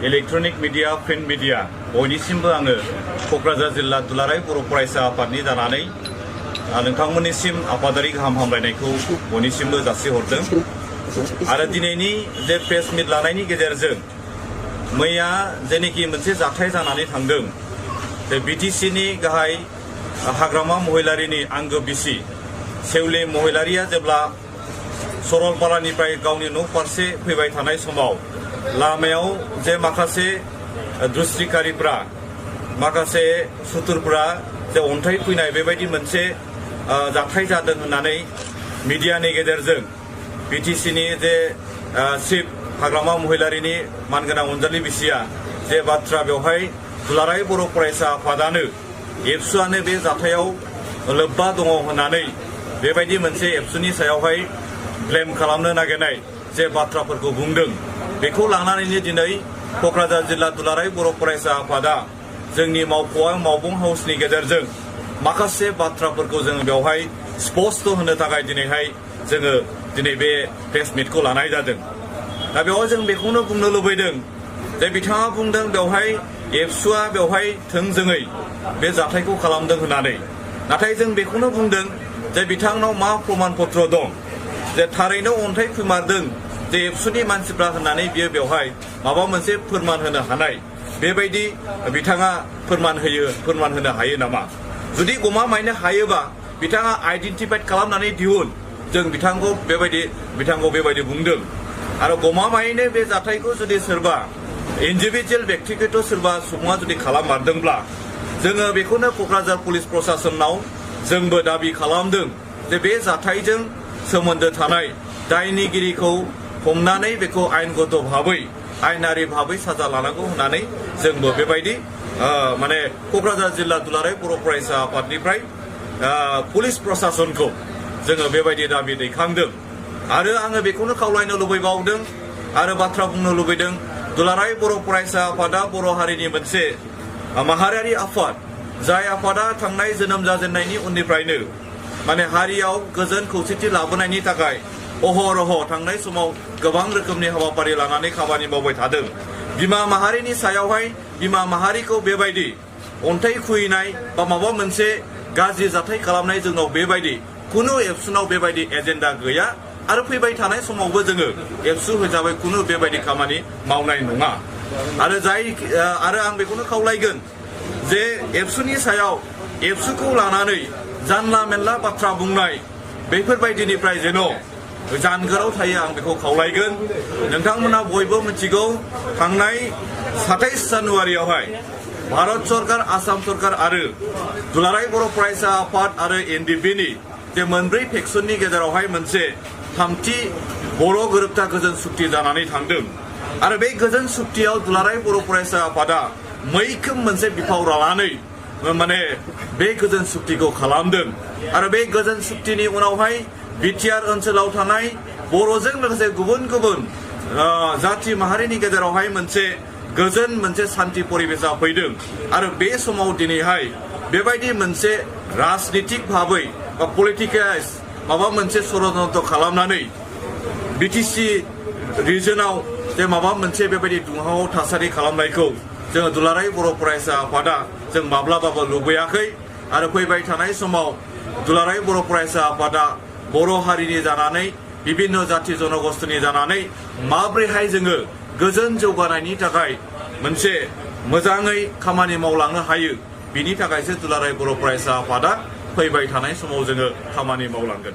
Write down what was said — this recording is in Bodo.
इलेक्ट्रनिक मीडिया प्रिन्ट मीडिया बयनिसिमबो आङो क'क्राझार जिल्ला दुलाराय बर' फरायसा आफादनि जानानै नोंथांमोननिसिम आफादारि गाहाम हामलायनायखौ बयनिसिमबो जासिहरदों आरो दिनैनि जे प्रेस मिट लानायनि गेजेरजों मैया जेनेखि मोनसे जाथाय जानानै थांदों जे बिटिसिनि गाहाय हाग्रामा महिलारिनि आंगो बिसि सेवले महिलारिया जेब्ला सरलपारानिफ्राय गावनि न' फारसे फैबाय थानाय समाव लामायाव जे माखासे दुस्रिकारिफ्रा माखासे सुथुरफ्रा जे अन्थाइ फैनाय बेबायदि मोनसे जाथाय जादों होननानै मिडियानि गेजेरजों बिटिसिनि जे चिफ हाग्रामा महिलारिनि मानगोनां अनजालि बिसिया जे बाथ्रा बेवहाय दुलाराय बर' फरायसा आफादानो एबसुआनो बे जाथायाव लोब्बा दङ होननानै बेबायदि मोनसे एबसुनि सायावहाय ब्लेम खालामनो नागिरनाय जे बाथ्राफोरखौ बुंदों बेखौ लानानैनो दिनै क'क्राझार जिल्ला दुलाराय बर' फरायसा आफादा जोंनि मावबं हाउसनि गेजेरजों माखासे बाथ्राफोरखौ जोङो बेवहाय स्पष्ट होनो थाखाय दिनैहाय जोङो दिनै बे प्रेस मिटखौ लानाय जादों। दा बेवहाय जों बेखौनो बुंनो लुबैदों जे बिथाङा बुंदों बेवहाय एबसुआ बेवहाय थोंजोङै बे जाथायखौ खालामदों होननानै, नाथाय जों बेखौनो बुंदों जे बिथांनाव मा प्रमाण पत्र दं जे थारैनो अन्थाइ फैमारदों जे एबसुनि मानसिफ्रा होननानै बियो बेवहाय माबा मोनसे फोरमान होनो हानाय बेबायदि बिथाङा फोरमान होनो हायो नामा? जुदि गमामायनो हायोबा बिथाङा आइडेन्टिफाइड खालामनानै दिहुन, जों बिथांखौ बेबायदि बुंदों। आरो गमामायैनो बे जाथायखौ जुदि सोरबा इन्डिभिजुवेल व्यक्तिगत सोरबा सुबुङा जुदि खालाममारदोंब्ला जोङो बेखौनो क'क्राझार पुलिस प्रशासनाव जोंबो दाबि खालामदों जे बे जाथायजों सोमोन्दो थानाय दायनिगिरिखौ हमनानै बेखौ आयेनगत भाबै आयेनारि भाबै साजा लानांगौ होननानै जोंबो बेबायदि माने क'क्राझार जिल्ला दुलाराय बर' फरायसा आफादनिफ्राय पुलिस प्रशासनखौ जोङो बेबायदि दाबि दैखांदों। आरो आङो बेखौनो खावलायनो लुबैबावदों आरो बाथ्रा बुंनो लुबैदों, दुलाराय बर' फरायसा आफादा बर' हारिनि मोनसे माहारियारि आफाद, जाय आफादा थांनाय जोनोम जाजेननायनि उननिफ्रायनो माने हारियाव गोजोन खौसेथि लाबोनायनि थाखाय अहरह थांनाय समाव गोबां रोखोमनि हाबाफारि लानानै खामानि मावबाय थादों। बिमा माहारिनि सायावहाय बिमा माहारिखौ बेबायदि अन्थाइ खुबैनाय बा माबा मोनसे गाज्रि जाथाय खालामनाय जोंनाव बेबायदि खुनु एबसुनाव बेबायदि एजेन्डा गैया आरो फैबाय थानाय समावबो जोङो एबसु हिसाबै खुनु बेबायदि खामानि मावनाय नङा। आरो आं बेखौनो खावलायगोन जे एबसुनि सायाव एबसुखौ लानानै जानला मेनला बाथ्रा बुंनाय बेफोरबायदिनिफ्राय जेन' जानगाराव थायो आं बेखौ खावलायगोन। नोंथांमोना बयबो मिथिगौ थांनाय 27 जानुवारियावहाय भारत सरकार, आसाम सरकार आरो दुलाराय बर' फरायसा आफाद आरो एनडिपिनि जे मोनब्रै फेक्सननि गेजेरावहाय मोनसे थामथि बर' गोरोबथा गोजोन सुक्ति जानानै थांदों आरो बे गोजोन सुक्तियाव दुलाराय बर' फरायसा आफादा मैखोम मोनसे बिफाव लानानै माने बे गोजोन सुक्तिखौ खालामदों। आरो बे गोजोन सुक्तिनि उनावहाय बिटिआर ओनसोलाव थानाय बर'जों लोगोसे गुबुन गुबुन जाथि माहारिनि गेजेरावहाय मोनसे गोजोन मोनसे सान्थि परिबेसा फैदों। आरो बे समाव दिनैहाय बेबायदि मोनसे राजनितिक भाबै बा पलिटिकाइज माबा मोनसे षड़यन्त्र खालामनानै बिटिसि रिजनाव जे माबा मोनसे बेबायदि दुंहाव थासारि खालामनायखौ जोङो दुलाराय बर' फरायसा आफादा जों माब्लाबाबो लुबैयाखै। आरो फैबाय थानाय समाव दुलाराय बर' फरायसा आफादा बर' हारिनि जानानै बिभिन्न जाथि जनगोष्ठीनि जानानै माब्रैहाय जोङो गोजोन जौगानायनि थाखाय मोनसे मोजाङै खामानि मावलांनो हायो, बिनि थाखायसो दुलाराय बर' फरायसा आफादा फैबाय थानाय समाव जोङो खामानि मावलांगोन।